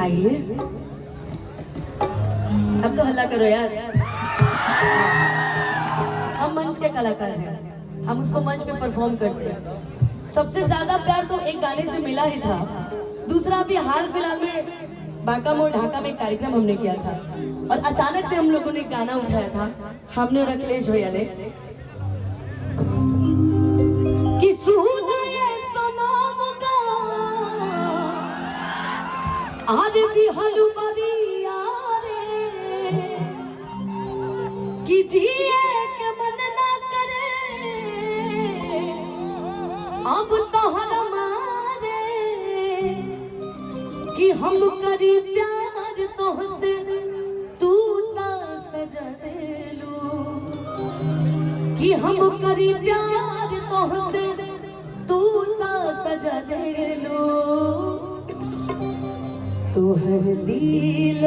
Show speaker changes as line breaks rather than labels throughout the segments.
आइए। अब तो हल्ला करो यार। हम मंच के कलाकार हैं, हम उसको मंच पे परफॉर्म करते हैं। सबसे ज्यादा प्यार तो एक गाने से मिला ही था। दूसरा अभी हाल फिलहाल में बांका मोड़ ढाका में एक कार्यक्रम हमने किया था और अचानक से हम लोगों ने गाना उठाया था, हमने और अखिलेश भैया ने कि आरती हलुबरिया रे कि जिए के मन ना करे अब तो हमारे कि हम करी प्यार तोहसे तू ता सजा देलू कि हम करी प्यार तोहसे तू ता सजा देलू तोहर दिल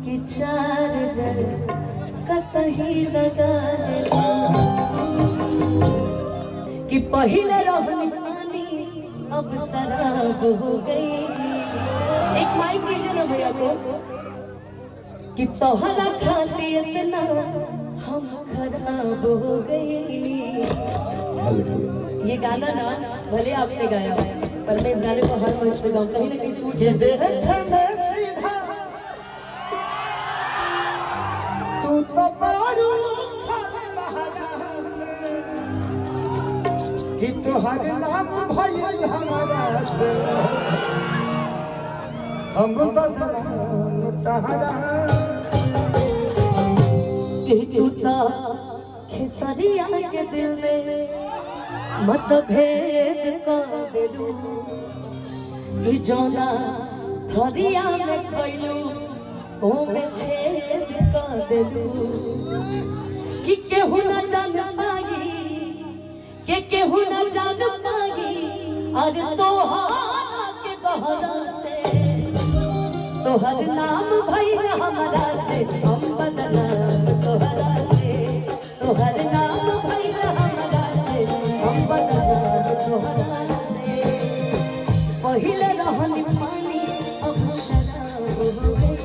कि चार्जर कतही लगा कि पहले रहनी पानी अब शराब हो गई। एक माइक दीजिए ना भैया को कि तोहरा खाती इतना हम खराब हो गई। ये गाना ना भले आपने गाया पर मैं इस गाने को हर मंच पे गाऊं, कहीं ना कहीं सूट
ये देख मैं सीधा तू तो पारू कि तुहर नाम भइल हमारा से हम बदनाम तहरा
कि तू ता खेसरिया के दिल में मतभेद कर देलू कि जोना थरिया में खइलू ओ में छेद कर देलू कि केहू न जान पाई के केहू न जान पाई अरे तोहारा के गहरा से तोहर नाम भइल हमरा से हम बदनाम तोहरा से तोहर नाम भइल हमरा से हम बदनाम तोहरा से पहिले रहनी पानी अब शराब हो गई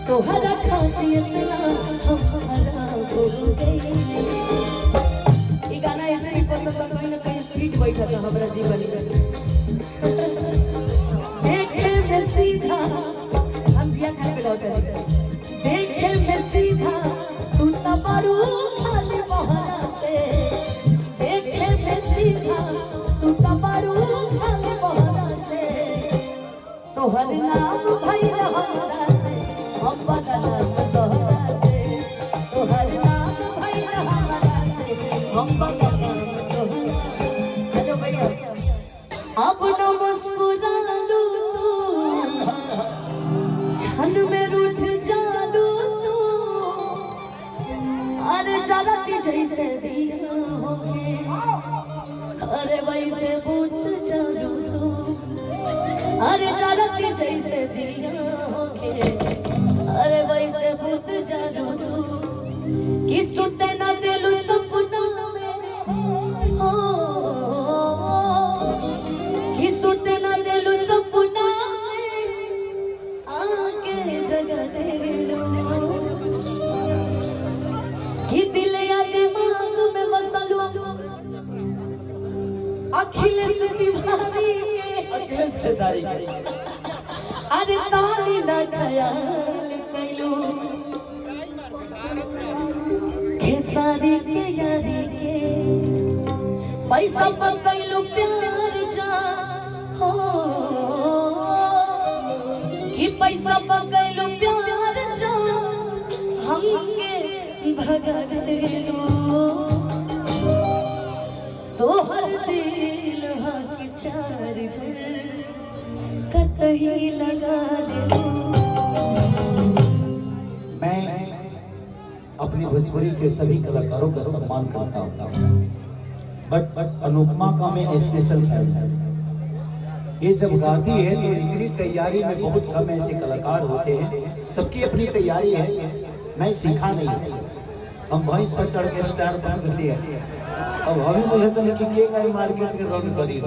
तोहरा खातिर इतना हम खराब हो गई। ये गाना ऐसे ही पसंद कहीं ना कहीं स्वीट बैठा था हमारा जीवन में। देखे में सीधा हम जिया खाने पे लौटे देखे में सीधा तू तबारू खाली बहरा से देखे में सीधा तू तबारू खाली बहरा से तोहर नाम भइल हमरा से हम बदनाम तोहरा से तोहर नाम भइल हमरा से हम बदनाम तोहरा। हेलो भैया अब न मुस्कुरालू तू छन में रूठ जालू तू अरे जलती जैसे दिया होके अरे वैसे भूत जालू तू अरे जलती जैसे दिया होके अरे वैसे भूत जालू तू कि सुते न दिलू सपना में हो कि सुते न दिलू सपना में आके जगा देलू कि दिल या दिमाग में बसलू अखिलेश तिवारी
अखिलेश सारी
अरे ताली ना ख्याल कैलू खेसारी के यारी के पैसा पकैलू प्यार जा हो कि पैसा पकैलू प्यार जा हमके भगा देलू तोहर दिल के चार्जर कतही लगा देलू।
मैं अपनी भोजपुरी के सभी कलाकारों का सम्मान करता हूँ बट अनुपमा का मैं स्पेशल फैन हूँ। ये जब गाती है तो इतनी तैयारी में बहुत कम ऐसे कलाकार होते हैं, सबकी अपनी तैयारी है। मैं सीखा नहीं, हम भैंस पर चढ़ के स्टार बन गए अब हमें बोले तो कि के गए मार्केट के रन करी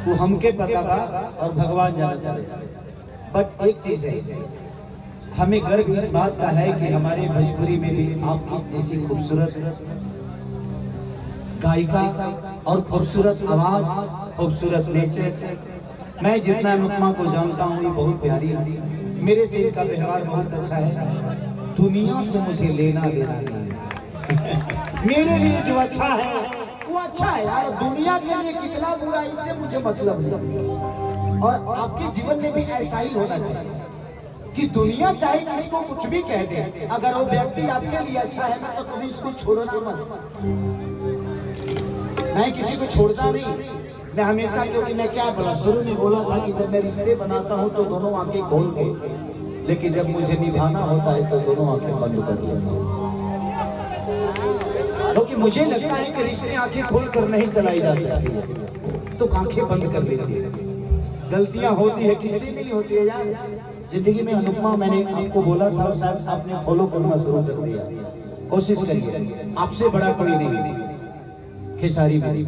वो हमके पता बा और भगवान जानता है। बट एक चीज है, हमें गर्व इस बात का है कि हमारे भोजपुरी में भी आपकी जैसी खूबसूरत गायिका और खूबसूरत आवाज, खूबसूरत नेचर, मैं जितना अनुपमा को जानता हूँ ये बहुत प्यारी है, मेरे से इनका व्यवहार बहुत अच्छा है, दुनिया से मुझे लेना देना नहीं है। मेरे लिए जो अच्छा है वो अच्छा है यार, दुनिया के लिए कितना बुरा इससे मुझे मतलब नहीं। और आपके जीवन में भी ऐसा ही होना चाहिए कि दुनिया चाहे किसको कुछ भी कह दे, अगर वो व्यक्ति आपके लिए अच्छा है ना तो कभी उसको छोड़ना मत। मैं किसी को छोड़ता नहीं, मैं हमेशा, क्योंकि मैं क्या बोला शुरू में बोला था कि जब मैं रिश्ते बनाता हूँ तो दोनों आंखें खोल के, लेकिन जब मुझे निभाना होता है तो दोनों आंखें बंद कर देता हूँ, क्योंकि मुझे लगता है कि रिश्ते आंखें खोल कर नहीं चलाई जा सकती, तो आंखें बंद कर लेती है। गलतियां होती है, किसी में नहीं होती है यार जिंदगी में। अनुपमा मैंने आपको बोला था, शायद आपने फॉलो करना शुरू कर दिया, कोशिश करिए, आपसे बड़ा कोई नहीं, खेसारी भी।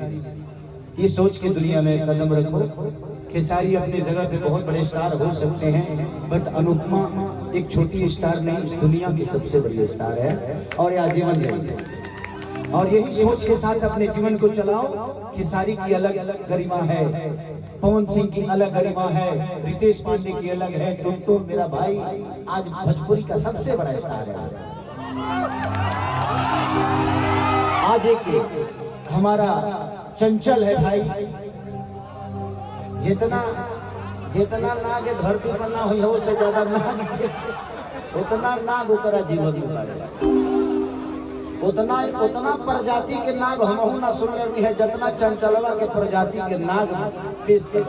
ये सोच के दुनिया में कदम रखो, खेसारी अपनी जगह पे बहुत बड़े स्टार हो सकते हैं, बट अनुपमा एक छोटी स्टार नहीं, इस दुनिया की सबसे बड़ी स्टार है और ये आजीवन रहेगी। और यही सोच के साथ अपने जीवन को चलाओ। खेसारी की अलग अलग गरिमा है, पवन सिंह की अलग गरिमा है, रितेश पांडे की अलग है, टुनटुन मेरा भाई आज भोजपुरी का सबसे बड़ा स्टार है। आज एक हमारा चंचल है भाई, जितना जितना नाग धरती पर ना हुई हो उससे ज्यादा नाग, उतना नाग ओकरा जीवन में बढ़ेगा, उतना प्रजाति के नाग हमहू ना सुनले है, जितना चंचलवा के प्रजाति के नाग पेश कर।